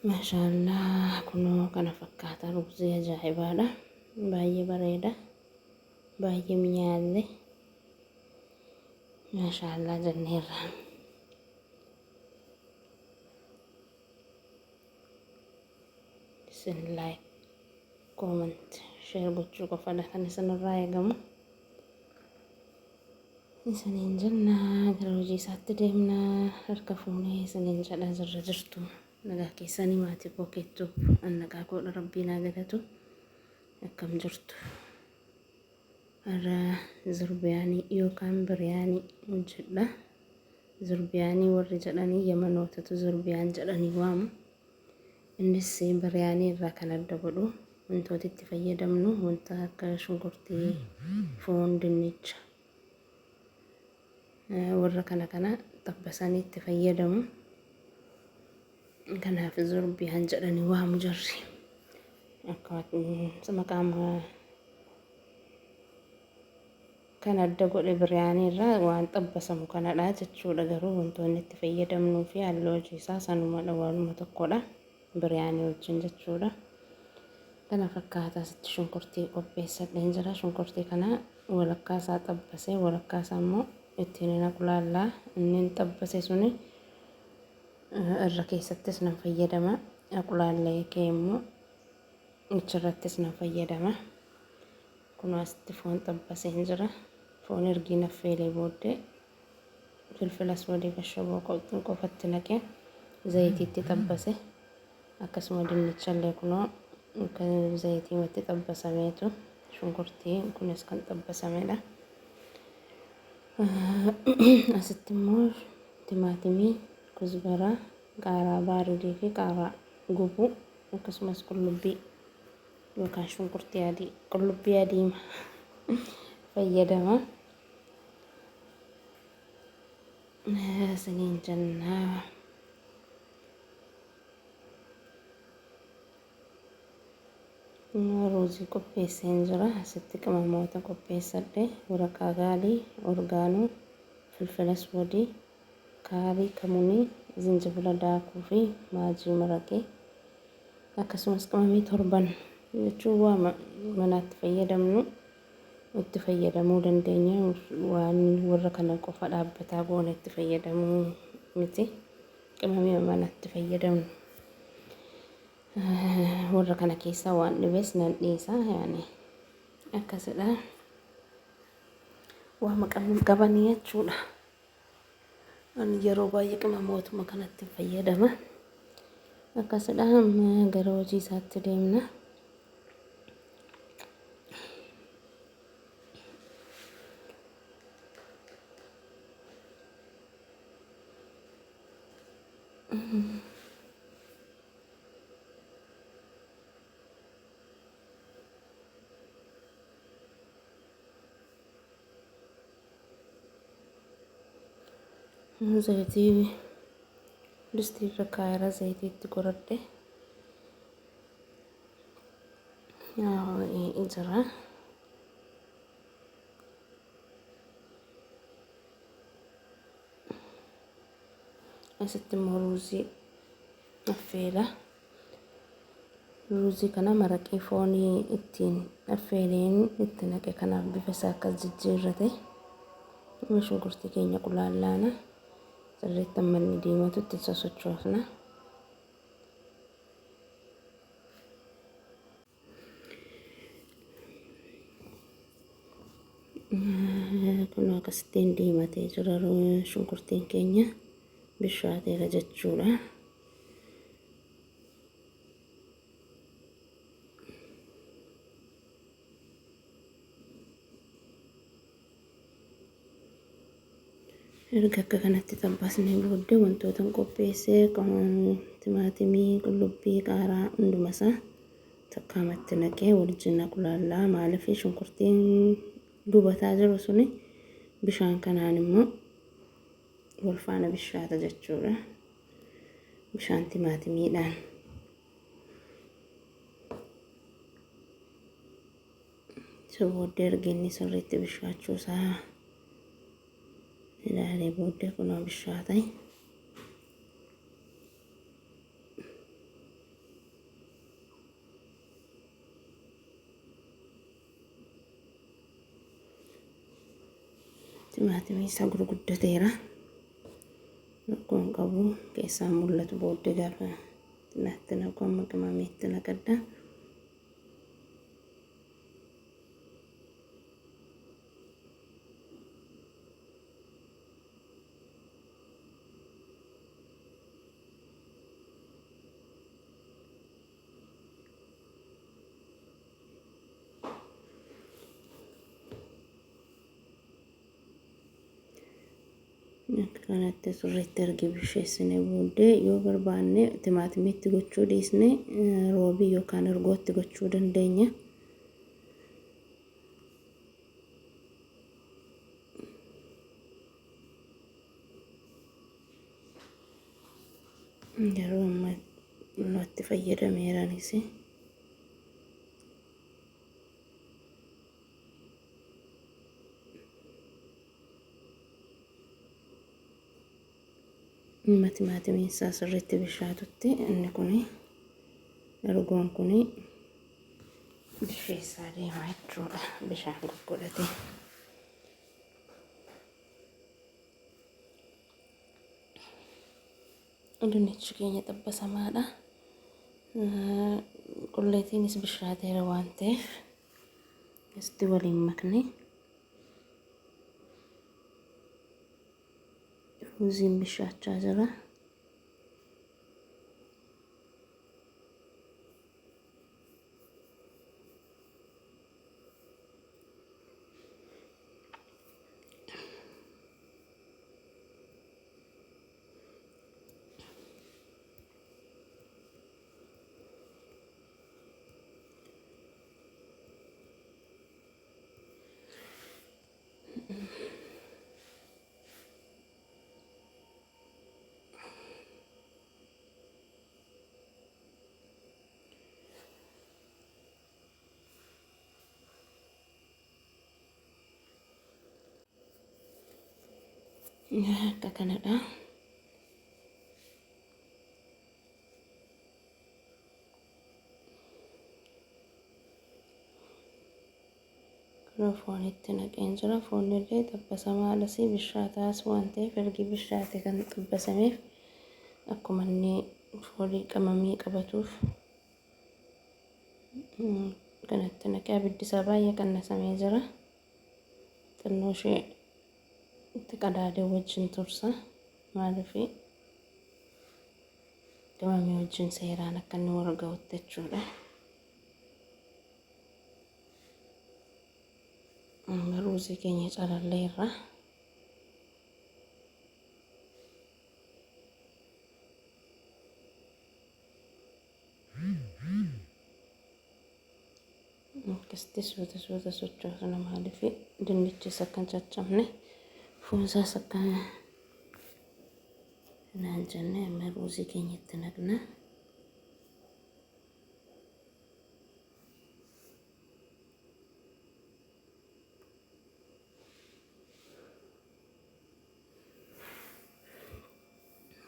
Maashaallah kunoo kana fakkaata ruuzii ajaa'ibaadha. Baay'ee bareeda. Baay'ee mi'aawe. Maashaallah jenneerra. Isin like, comment, share gochuu qofaadha kan isinirraa eegamu. Isiniin jennaa gara hojii isaatti deemnaa harka fuunee isiniin jedhaa jirra jirtu. Nagaa keessanii maatii koo keettu nagaa koodha rabbii naa galatu akkam jirtu. Har'a zurbiyaanii yookaan biriyaanii hojjedha. Zurbiyaanii warri jedhanii yamanootatu zurbiyaan jedhanii waamu. Innis biriyaanii irraa kan adda godhu wantoota itti fayyadamnu wanta akka shunkurtii, foon, dinnicha. Warra kana xabbasanii itti fayyadamu. Kanaaf zurbiyaan jedhanii waamu jarri. Akka maqaan kan adda godhe biriyaanii irraa waan xabbasamu kanadha jechuudha. Garuu wantoonni itti fayyadamnuu fi halluu hojii isaa sanumadha waanuma tokkodha. Biriyaanii wajjin jechuudha. Kana fakkaata asitti shunkurtii qopheessadheen jira. Shunkurtii kana walakkaa isaa xabbasee walakkaa isaa immoo ittiin aqulaallaa inni xabbase suni irra keessattis nan fayyadama. Aqulaallee kee immoo achirrattis nan fayyadama. Kun asitti foon xabbaseen jira. Foon ergi naffeelee booddee filfilas wadii kashaboo qofatti naqee zayitiitti xabbase. Akkasuma dinnichallee kunoo kan zayitii watti xabbasameetu shunkurtii kunis kan xabbasamedha. Asitti immoo timaatimii, kuzbaraa, qaaraa baaridii fi qaaraa gubuu akkasumas qullubbii yookaan shunkurtii adii qullubbii adii fayyadama. Isiniin jennaa. Ruuzii qopheesseen jira. Asitti qimamoota qopheessadhe waraqaa gaalii, orgaanoo, filfilas wadii, kaarii, kamunii, zinjibila daakuu fi maajii maraqee akkasumas qimamii torban jechuun waa manaatti fayyadamnu itti fayyadamuu dandeenya. Waan warra kana qofa dhaabbataa goone itti fayyadamuu miti. Qimamii manaatti fayyadamnu. Warra kana keessaa waan dhibes nan dhiisa yaani akkasidha. Waa maqaan qabanii jechuudha. Ani yeroo baay'ee qimamootuma kanatti fayyadama. Akkasidha gara hojii isaatti deemna. Zayitii distii irra kaayera zayitiitti godhadhe jira. Asitti immoo ruuzii affeela. Ruuzii kana maraqee foonii ittiin affeeleen itti naqe kanaaf bifa isaa akkas jijjiirrate. Shunkurtii keenya qulaallaana. Sirriitti amma inni diimatutti isa sochoosna. Kun akkasittiin diimatee jira shunkurtiin keenya bishaateera jechuudha. Erga akka kanatti xabbasnee booddee wantoota qopheessee timaatimii, qullubbii, qaaraa hundumasaa takkaamatti naqee wajjin aqulaallaa. Maaliif shunkurtiin gubataa jiru suni bishaan kanaan immoo wal faana bishaata jechuudha. Bishaan timaatimiidhaan. Isa booddee erga inni sirriitti bishaachuusaa ilaalee booddee kunoo bishaate. timaatimii isaa gurguddateera. Kun qabu keessaa mul'atu booddee gaafa natti naqu amma qimameetti naqadha. Kanatti sirriitti ergi bisheessine booddee yoo barbaanne timaatimiitti gochuu dhiisne roobii yookaan ergootti gochuu dandeenya. Garuu amma itti fayyadameeranis. Timaatimiin isaa sirriitti bishaatutti inni kuni ergoon kuni bisheessaa deemaa jechuudha. Bishaan gurguddatee. Dinnichi keenya xabbasamaadha. Qulleetiinis bishaateera waan ta'eef itti waliin makne. Ruuziin bishaachaa jira. Akka kanadha. Foonitti naqeen jira. Foonni illee xabbasamaadhas bishaataas waan ta'eef ergi bishaate kan xabbasameef akkuma inni foolii qamamii qabatuuf kanatti naqee abiddi isaa baay'ee qannasamee jira. Xinnoo ishee itti qadaadee wajjin tursa. Maaliif qamamii wajjin seeraan akka inni wal ga'utti jechuudha. Ruuzii keenya calalleerra. Akkasitti suuta sochoosna maaliif dinnichis akka hin caccabne foonsaas akka hin jenne amma ruuzii keenyatti naqna.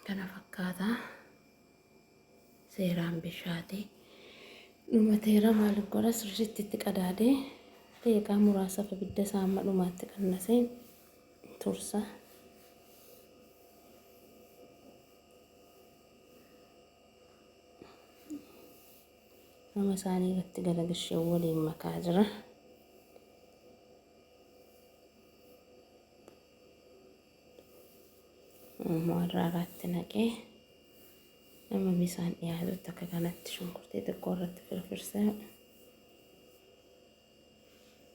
Kana fakkaata seeraan bishaate dhumateera. Maaliif godha sirriitti itti qadaadee daqiiqaa muraasaaf abidda isaa amma dhumaatti qannasee tursa. Nama isaanii irratti galagalshee waliin makaa jira. Warraaqaatti naqee nama bisaan dhiyaatutti akka kanatti shunkurtii xiqqoo irratti firfirsee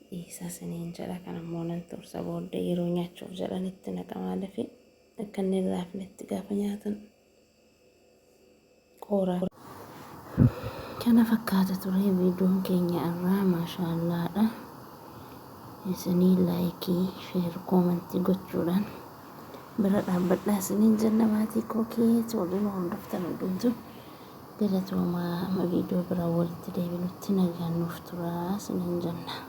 dhiisaa siniin jedha. Kan ammoo nan tursa booddee yeroo nyaachuuf jedhanitti naqa maaliif akka inni hin raafnetti gaafa nyaatan qooraa. Kana fakkaata ture viidiyoon keenya irraa maashaallaadha. Isinii laayikii, sheer, koomentii gochuudhaan bira dhaabbadhaa isiniin jenna maatii koo keessa waliin hordoftan hundumtu galatoomaa. Viidiyoo biraa walitti deebinutti nagaan nuuf turaa isiniin jenna.